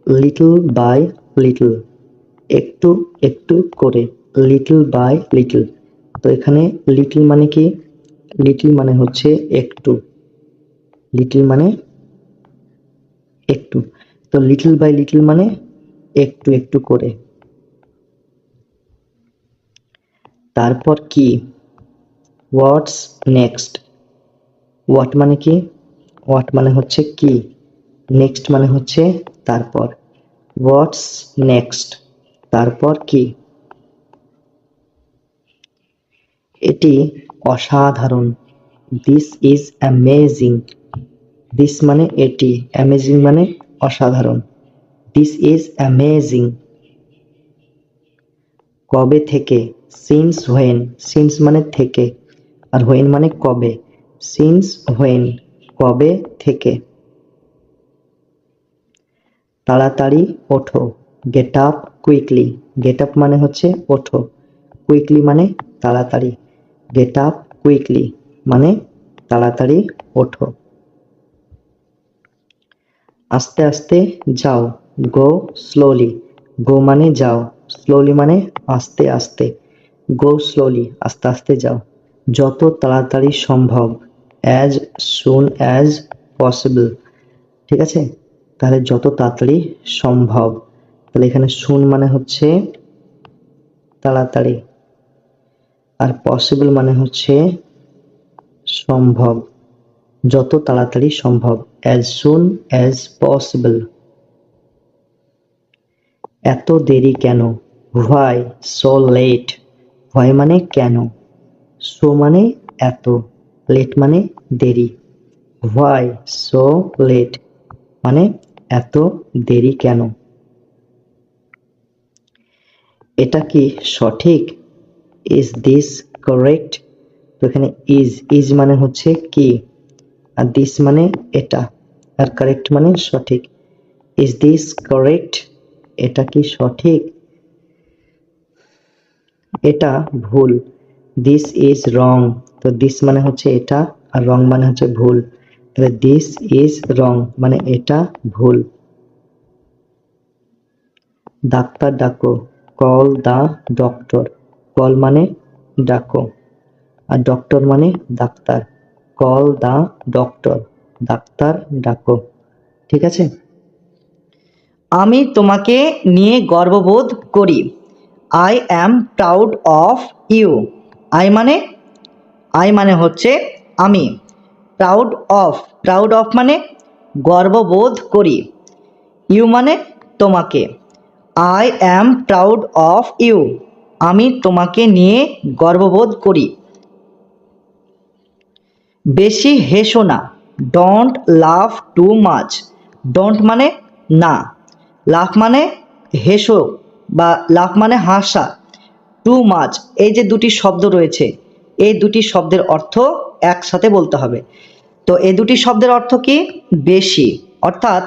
লিটল বাই লিটল। একটু একটু করে, লিটল বাই লিটল। তো এখানে লিটল মানে কি? লিটল মানে হচ্ছে একটু, লিটল মানে একটু। তো লিটল বাই লিটল মানে একটু একটু করে। তারপর কি? What's next. হোয়াট মানে কি? হোয়াট মানে হচ্ছে কি, নেক্সট মানে হচ্ছে তারপর। হোয়াটস নেক্সট, তারপর কি? এটি অসাধারণ, দিস ইজ অ্যামেজিং। দিস মানে এটি, অ্যামেজিং মানে অসাধারণ। This is amazing. কবে থেকে? Since when. সিন্স মানে থেকে, আর হোয়েন মানে কবে। সিন্স হোয়েন কবে থেকে। তাড়াতাড়ি ওঠো, get up quickly. Get up মানে হচ্ছে ওঠো, কুইকলি মানে তাড়াতাড়ি। গেট আপ কুইকলি মানে তাড়াতাড়ি ওঠো। আস্তে আস্তে যাও, গো স্লোলি। গো মানে যাও, স্লোলি মানে আস্তে আস্তে। গো স্লোলি আস্তে আস্তে যাও। যত তাড়াতাড়ি সম্ভব, অ্যাজ সুন অ্যাজ পসিবল। ঠিক আছে? তাহলে যত তাড়াতাড়ি সম্ভব, তাহলে এখানে সুন মানে হচ্ছে তাড়াতাড়ি, আর পসিবল মানে হচ্ছে সম্ভব। যত তাড়াতাড়ি সম্ভব, অ্যাজ সুন অ্যাজ পসিবল। এত দেরি কেন? Why so late. হোয়াই মানে কেন, সো মানে এত, লেট মানে দেরি। হোয়াই সো লেট মানে এত দেরি কেন। এটা কি সঠিক, ইজ দিস কারেক্ট। তো এখানে ইজ মানে হচ্ছে কি, আর দিস মানে এটা, আর কারেক্ট মানে সঠিক। ইজ দিস কারেক্ট, এটা কি সঠিক। এটা ভুল, দিস ইজ রং। তো দিস মানে হচ্ছে এটা, আর রং মানে হচ্ছে ভুল। তাহলে দিস ইজ রং মানে এটা ভুল। ডাক্তার ডাকো, কল দা ডক্টর। কল মানে ডাকো, আর ডক্টর মানে ডাক্তার। কল দা ডক্টর, ডাক্তার ডাকো। ঠিক আছে। আমি তোমাকে নিয়ে গর্ববোধ করি, I am proud of you. I মানে হচ্ছে আমি, প্রাউড অফ মানে গর্ববোধ করি, ইউ মানে তোমাকে। I am proud of you, আমি তোমাকে নিয়ে গর্ববোধ করি। বেশি হেসো না, ডোন্ট লাফ টু মাচ। ডোন্ট মানে না, লাফ মানে হেসো বা লাফ মানে হাসা, টু মাচ এই যে দুটি শব্দ রয়েছে, এই দুটি শব্দের অর্থ একসাথে বলতে হবে। তো এই দুটি শব্দের অর্থ কি, বেশি, অর্থাৎ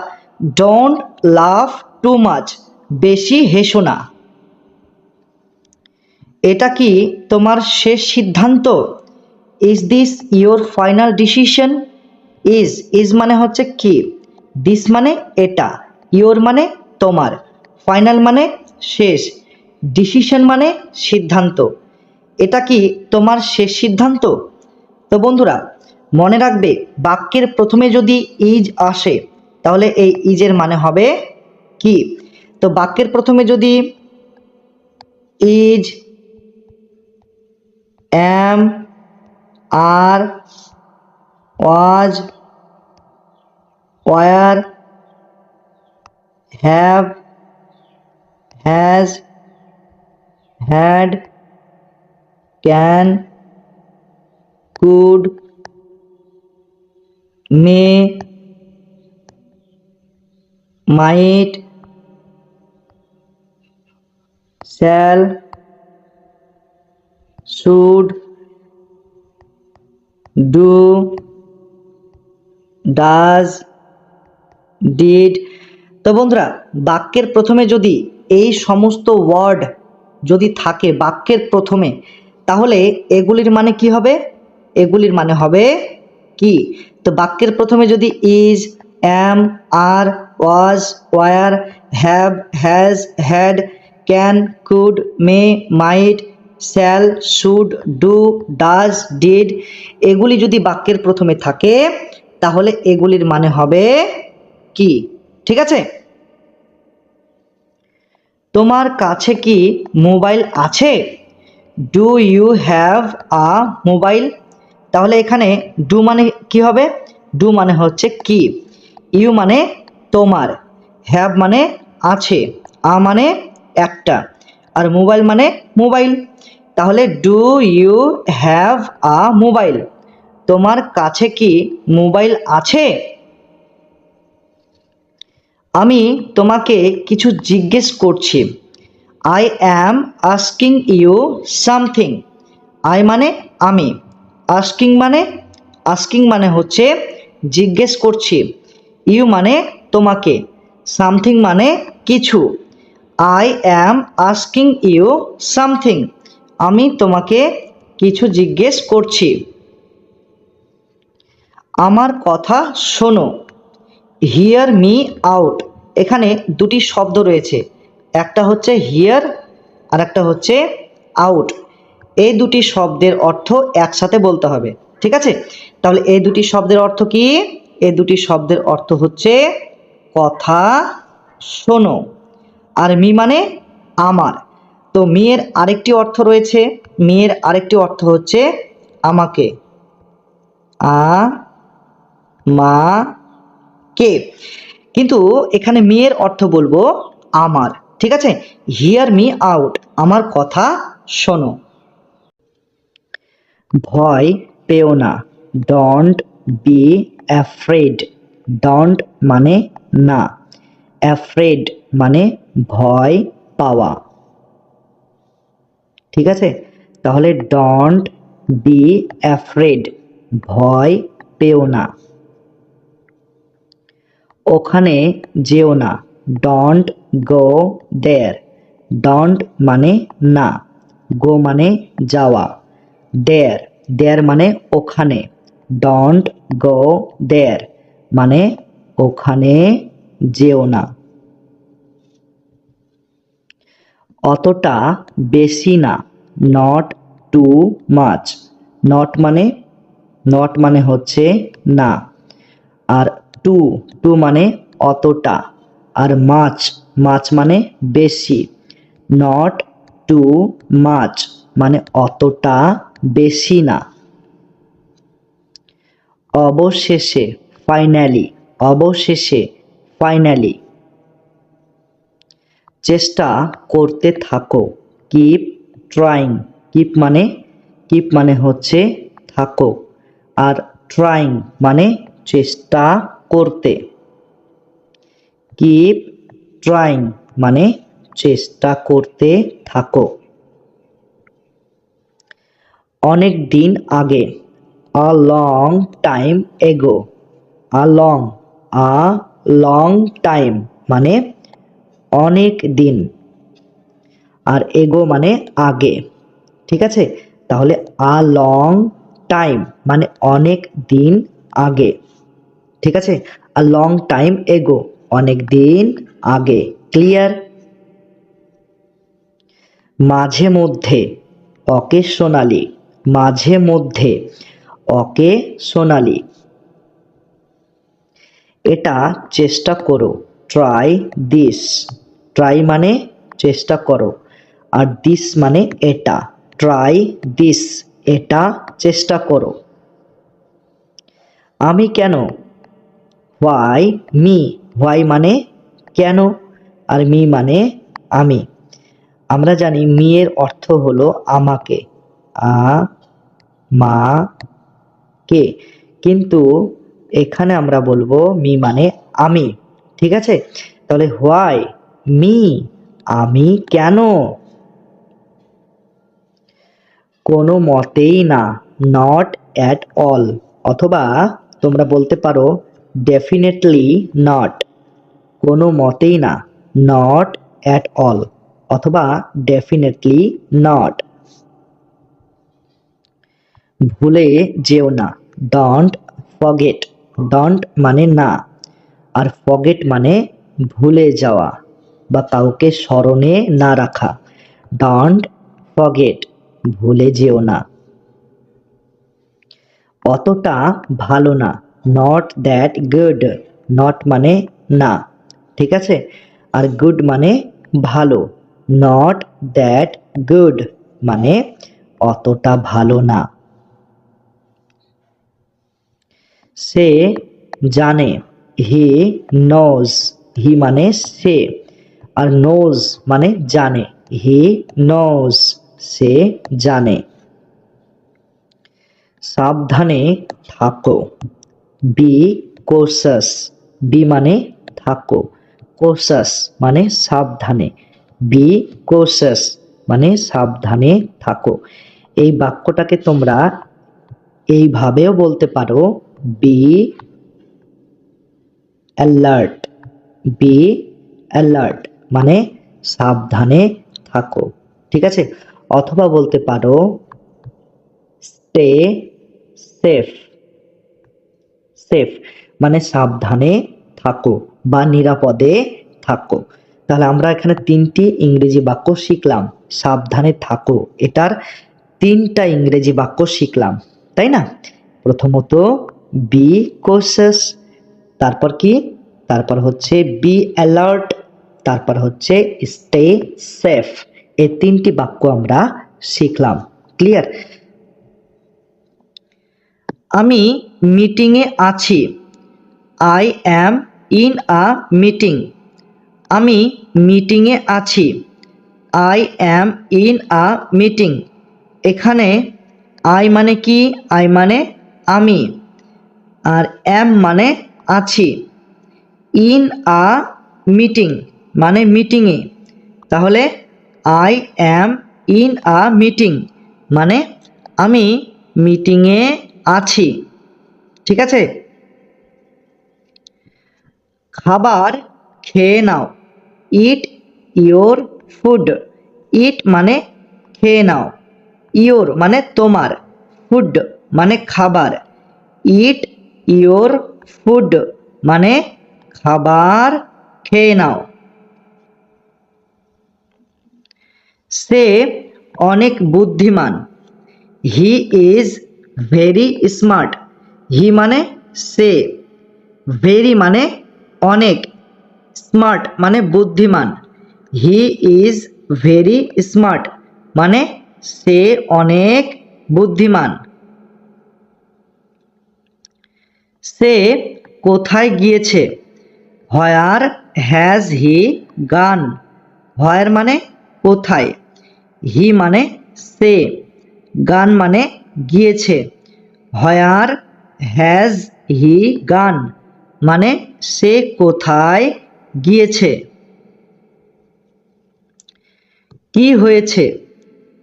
ডোন্ট লাফ টু মাচ, বেশি হেসো না। এটা কি তোমার শেষ সিদ্ধান্ত, is this your final decision. Is মানে হচ্ছে কি, দিস মানে এটা, ইয়োর মানে তোমার, ফাইনাল মানে শেষ, ডিসিশন মানে সিদ্ধান্ত। এটা কি তোমার শেষ সিদ্ধান্ত। তো বন্ধুরা মনে রাখবে, বাক্যের প্রথমে যদি ইজ আসে তাহলে এই ইজের মানে হবে কি। তো বাক্যের প্রথমে যদি is, am, are, was, were, have, has, had, can, could, may, might, shall, should, do, does, did। তো বন্ধুরা বাক্যের প্রথমে যদি এই সমস্ত ওয়ার্ড যদি থাকে বাক্যের প্রথমে, তাহলে এগুলির মানে কি হবে, এগুলির মানে হবে কি। তো বাক্যের প্রথমে যদি is, am, are, was, were, have, has, had, can, could, may, might, shall, should, do, does, did এগুলি যদি বাক্যের প্রথমে থাকে তাহলে এগুলির মানে হবে কি। ঠিক আছে। তোমার কাছে কি মোবাইল আছে, do you have a mobile. তাহলে এখানে ডু মানে কি হবে, ডু মানে হচ্ছে কি, ইউ মানে তোমার, হ্যাভ মানে আছে, আ মানে একটা, আর মোবাইল মানে মোবাইল। তাহলে do you have a mobile, তোমার কাছে কি মোবাইল আছে। আমি তোমাকে কিছু জিজ্ঞেস করছি, I am asking you something. I মানে আমি, আস্কিং মানে হচ্ছে জিজ্ঞেস করছি, ইউ মানে তোমাকে, সামথিং মানে কিছু। I am asking you something, আমি তোমাকে কিছু জিজ্ঞেস করছি। আমার কথা শোনো, হিয়ার মি আউট। এখানে দুটি শব্দ রয়েছে, একটা হচ্ছে হিয়ার আর একটা হচ্ছে আউট। এই দুটি শব্দের অর্থ একসাথে বলতে হবে। ঠিক আছে। তাহলে এই দুটি শব্দের অর্থ কি, এই দুটি শব্দের অর্থ হচ্ছে কথা শোনো, আর মি মানে আমার। তো মিয়ের আরেকটি অর্থ রয়েছে, মিয়ের আরেকটি অর্থ হচ্ছে আমাকে, মা কে, কিন্তু এখানে মেয়ের অর্থ বলবো আমার। ঠিক আছে। হিয়ার মি আউট, আমার কথা শোনো। ভয় পেও না, ডোন্ট বি অ্যাফ্রেড। ডোন্ট মানে না, অ্যাফ্রেড মানে ভয় পাওয়া। ঠিক আছে, তাহলে ডোন্ট বি অ্যাফ্রেড, ভয় পেও না। ওখানে যেও না, ডোন্ট গো দেয়ার। ডোন্ট মানে না, গো মানে যাওয়া, দেয়ার দেয়ার মানে ওখানে, ডোন্ট গো দেয়ার মানে ওখানে যেও না। অতটা বেশি না, নট টু মাচ। নট মানে হচ্ছে না, আর টু টু মানে অতটা, আর মাচ মাচ মানে বেশি। নট টু মাচ মানে অতটা বেশি না। অবশেষে ফাইনালি, অবশেষে ফাইনালি। চেষ্টা করতে থাকো, কিপ ট্রাইং। কিপ মানে হচ্ছে থাকো, আর ট্রাইং মানে চেষ্টা করতে। কিপ ট্রাইং মানে চেষ্টা করতে থাকো। অনেক দিন আগে, আ লং টাইম এগো। আ লং টাইম মানে অনেক দিন, আর এগো মানে আগে। ঠিক আছে, তাহলে আ লং টাইম মানে অনেক দিন আগে। ঠিক আছে, আ লং টাইম এগো অনেক দিন আগে। ক্লিয়ার? মাঝে মধ্যে, অকেশনালি। মাঝে মধ্যে, অকেশনালি। এটা চেষ্টা করো, ট্রাই দিস। ট্রাই মানে চেষ্টা করো, আর দিস মানে এটা। ট্রাই দিস, এটা চেষ্টা করো। আমি কেন, হোয়াই মি। হোয়াই মানে কেন, আর মি মানে আমি। আমরা জানি মি এর অর্থ হলো আমাকে, মা কে, কিন্তু এখানে আমরা বলবো মি মানে আমি। ঠিক আছে, তাহলে হোয়াই মি, আমি কেন। কোনো মতেই না, নট অ্যাট অল। অথবা তোমরা বলতে পারো ডেফিনেটলি নট। কোনো মতেই না, নট অ্যাট অল, অথবা ডেফিনেটলি নট। ভুলে যেও না, ডোন্ট ফরগেট। ডোন্ট মানে না, আর ফরগেট মানে ভুলে যাওয়া বা কাউকে স্মরণে না রাখা। ডোন্ট ফরগেট, ভুলে যেও না। অতটা ভালো না, নট দ্যাট গুড। নট মানে না, ঠিক আছে, আর গুড মানে ভালো। নট দ্যাট গুড মানে অতটা ভালো না। সে জানে, হি নোজ। হি মানে সে, আর নোজ মানে জানে। হি নোজ, সে জানে। সাবধানে থাকো, বি কোশাস। বি মানে থাকো, কোশাস মানে সাবধানে। বি কোশাস মানে সাবধানে থাকো। এই বাক্যটাকে তোমরা এইভাবেও বলতে পারো, বি অ্যালার্ট। বি অ্যালার্ট মানে সাবধানে থাকো। ঠিক আছে, অথবা বলতে পারো স্টে সেফ। সেফ মানে সাবধানে থাকো বা নিরাপদে থাকো। তাহলে আমরা এখানে তিনটি ইংরেজি বাক্য শিখলাম। সাবধানে থাকো, এটার তিনটা ইংরেজি বাক্য শিখলাম, তাই না? প্রথমত বি কশাস, তারপর কি, তারপর হচ্ছে বি অ্যালার্ট, তারপর হচ্ছে স্টে সেফ। এই তিনটি বাক্য আমরা শিখলাম। ক্লিয়ার? আমি মিটিংয়ে আছি, I am in a meeting. আমি মিটিংয়ে আছি, I am in a meeting. এখানে আই মানে কি? আই মানে আমি, আর অ্যাম মানে আছি। ইন আ মিটিং মানে মিটিংয়ে, তাহলে I am in a meeting মানে আমি মিটিংয়ে আছি। ঠিক আছে? খাবার খেয়ে নাও। It your food. ইট মানে খেয়ে নাও, ইয়োর মানে তোমার, ফুড মানে খাবার। ইট ইয়োর ফুড মানে খাবার খেয়ে নাও। সে অনেক বুদ্ধিমান। He is very smart. He মানে সে, ভেরি মানে অনেক, স্মার্ট মানে বুদ্ধিমান। হি ইজ ভেরি স্মার্ট মানে সে অনেক বুদ্ধিমান। সে কোথায় গিয়েছে? হোয়ার হ্যাজ হি গান। হোয়ার মানে কোথায়, হি মানে সে, গান মানে গিয়েছে। হোয়ার হ্যাজ হি গান মানে সে কোথায় গিয়েছে। কি হয়েছে?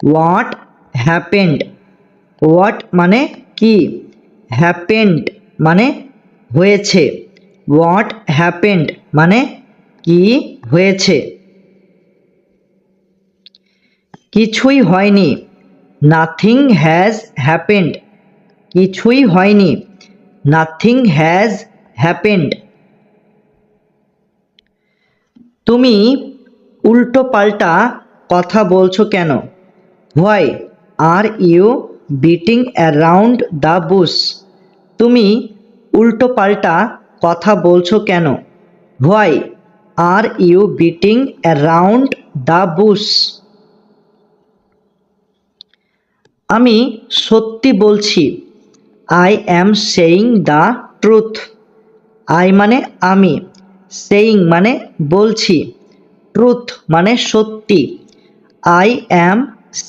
What happened. হোয়াট মানে কি, হ্যাপেন্ড মানে হয়েছে। হোয়াট হ্যাপেন্ড মানে কি হয়েছে। কিছুই হয়নি। Nothing has happened. কিছুই হয়নি, নাথিং হ্যাজ হ্যাপেন্ড। তুমি উল্টো পাল্টা কথা বলছো কেন? Why are you beating around the bush. তুমি উল্টো পাল্টা কথা বলছো কেন? Why are you beating around the bush. আমি সত্যি বলছি। I am saying the truth. I মানে আমি, সেইং মানে বলছি, ট্রুথ মানে সত্যি। I am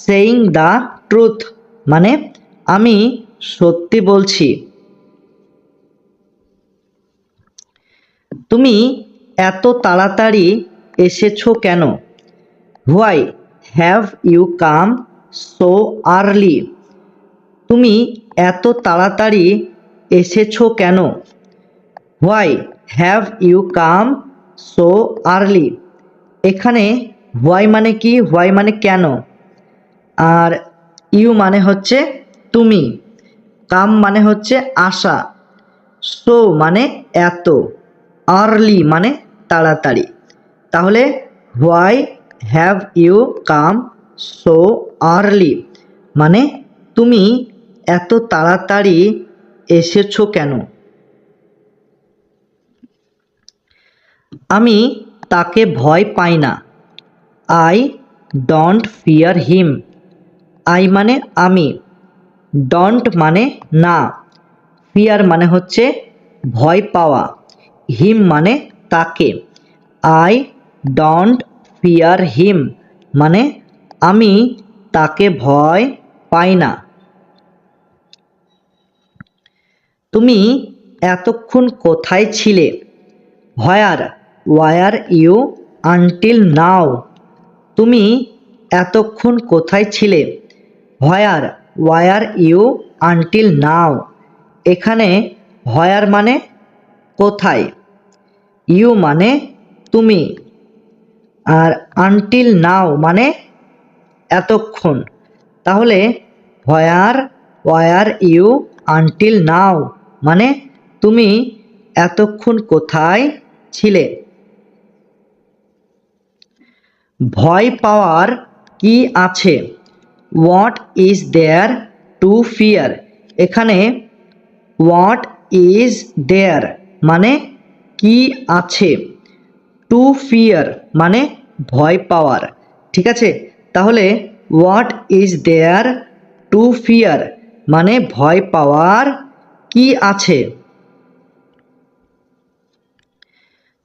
saying the truth মানে আমি সত্যি বলছি। তুমি এত তাড়াতাড়ি এসেছো কেন? Why have you come so early. তুমি এত তাড়াতাড়ি এসেছো কেন? Why have you come so early. এখানে হোয়াই মানে কি? হোয়াই মানে কেন, আর ইউ মানে হচ্ছে তুমি, কাম মানে হচ্ছে আসা, সো মানে এত, আর্লি মানে তাড়াতাড়ি। তাহলে why have you come so early মানে তুমি এত তাড়াতাড়ি এসেছো কেন? আমি তাকে ভয় পাই না। I don't fear him. I মানে আমি, ডন্ট মানে না, ফিয়ার মানে হচ্ছে ভয় পাওয়া, হিম মানে তাকে। আই ডোন্ট ফিয়ার হিম মানে আমি তাকে ভয় পাই না। তুমি এতক্ষণ কোথায় ছিলে? Where were you until now. তুমি এতক্ষণ কোথায় ছিলে? Where were you until now. এখানে হোয়ার মানে কোথায়, ইউ মানে তুমি, আর আনটিল নাও মানে এতক্ষণ। তাহলে where were you until now মানে তুমি এতক্ষণ কোথায় ছিলে। ভয় পাওয়ার কি আছে? What is there to fear. এখানে হোয়াট ইজ দেয়ার মানে কি আছে, টু ফিয়ার মানে ভয় পাওয়ার। ঠিক আছে, তাহলে what is there to fear মানে ভয় পাওয়ার কি আছে।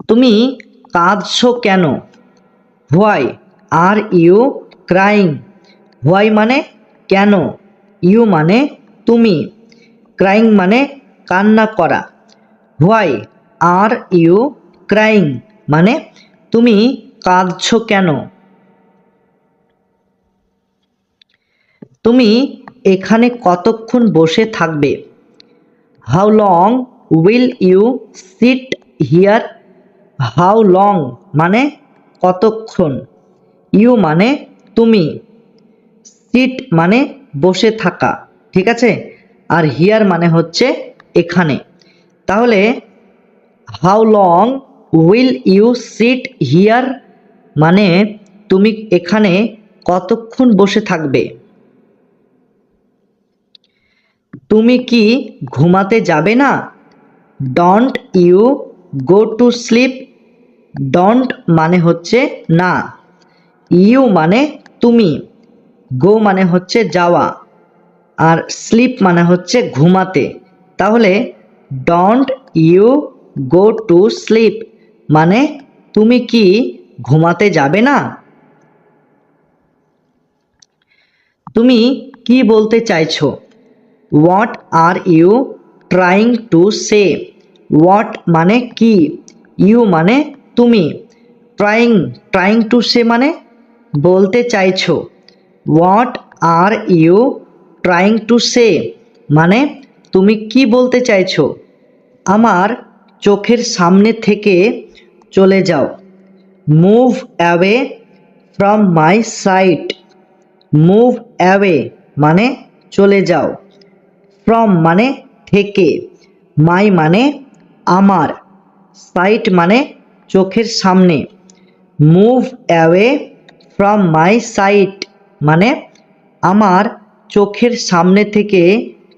তুমি কাঁদছো কেন? Why are you crying. Why মানে কেন, ইউ মানে তুমি, ক্রাইং মানে কান্না করা। হোয়াই আর ইউ ক্রাইং মানে তুমি কাঁদছো কেন। তুমি এখানে কতক্ষণ বসে থাকবে। How long will you sit here. How long মানে কতক্ষণ, ইউ মানে তুমি, সিট মানে বসে থাকা, ঠিক আছে। আর হিয়ার মানে হচ্ছে এখানে। তাহলে how long will you sit here মানে তুমি এখানে কতক্ষণ বসে থাকবে। তুমি কি ঘুমাতে যাবে না। Don't you go to sleep. Don't মানে হচ্ছে না, ইউ মানে তুমি, গো মানে হচ্ছে যাওয়া, আর স্লিপ মানে হচ্ছে ঘুমাতে। তাহলে don't you go to sleep মানে তুমি কি ঘুমাতে যাবে না। তুমি কি বলতে চাইছো। What are you trying to say. What মানে কি, ইউ মানে তুমি, ট্রাইং ট্রাইং টু সে মানে বলতে চাইছো। What are you trying to say মানে তুমি কি বলতে চাইছো। আমার চোখের সামনে থেকে চলে যাও। Move away from my sight. Move away মানে চলে যাও, ফ্রম মানে থেকে, মাই মানে আমার, সাইট মানে চোখের সামনে। Move away from my sight মানে আমার চোখের সামনে থেকে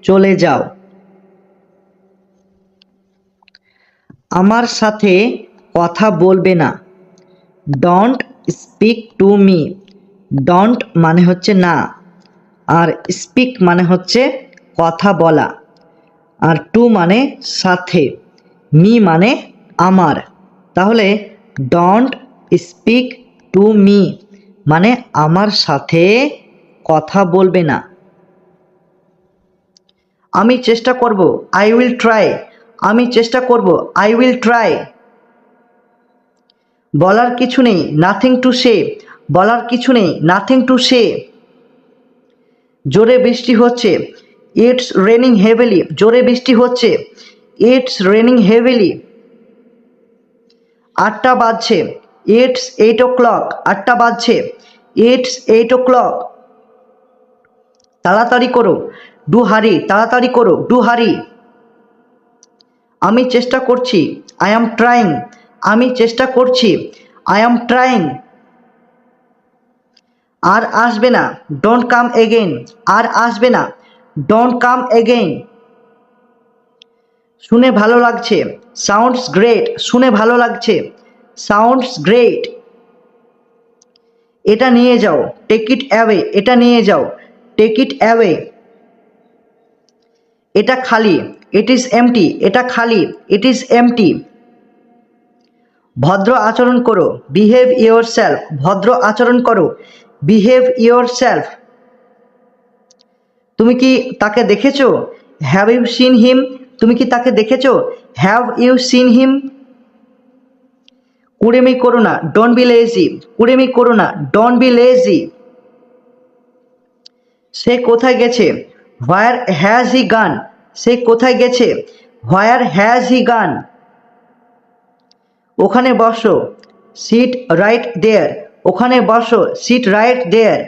চলে যাও। আমার সাথে কথা বলবে না। Don't speak to me. Don't মানে হচ্ছে না, আর স্পিক মানে হচ্ছে কথা বলা, আর টু মানে সাথে, মি মানে আমার। তাহলে ডোন্ট স্পিক টু মি মানে আমার সাথে কথা বলবে না। আমি চেষ্টা করব, আই উইল ট্রাই। আমি চেষ্টা করব, আই উইল ট্রাই। বলার কিছু নেই, নাথিং টু সে। বলার কিছু নেই, নাথিং টু সে। জোরে বৃষ্টি হচ্ছে, ইটস রেনিং হেভিলি। জোরে বৃষ্টি হচ্ছে, ইটস রেনিং হেভিলি। 8টা বাজছে, ইটস 8 o'clock। 8টা বাজছে, ইটস 8 o'clock। তাড়াতাড়ি করো, ডু হারি। তাড়াতাড়ি করো, ডু হারি। আমি চেষ্টা করছি, আই অ্যাম ট্রাইং। আমি চেষ্টা করছি, আই অ্যাম ট্রাইং। আর আসবে না, ডোন্ট কাম এগেইন। আর আসবে না, ডোন্ট কাম এগেইন। শুনে ভালো লাগছে, সাউন্ডস গ্রেট। শুনে ভালো লাগছে, সাউন্ডস গ্রেট। এটা নিয়ে যাও, টেক ইট অ্যাওয়ে। এটা নিয়ে যাও, টেক ইট অ্যাওয়ে। এটা খালি, ইট ইজ এমটি। এটা খালি, ইট ইজ এমটি। ভদ্র আচরণ করো, বিহেভ ইয়োর সেলফ। ভদ্র আচরণ করো, বিহেভ ইয়োর সেলফ। তুমি কি তাকে দেখেছো। Have you seen him. তুমি কি তাকে দেখেছো, হ্যাভ ইউ সিন হিম। কুড়েমি করো না, ডোন্ট বি লেজি। কুড়েমি করো না, ডোন্ট বি লেজি। সে কোথায় গেছে, হোয়ার হ্যাজ হি গান। সে কোথায় গেছে, হোয়ার হ্যাজ হি গান। ওখানে বসো, সিট রাইট দেয়ার। ওখানে বসো, সিট রাইট দেয়ার।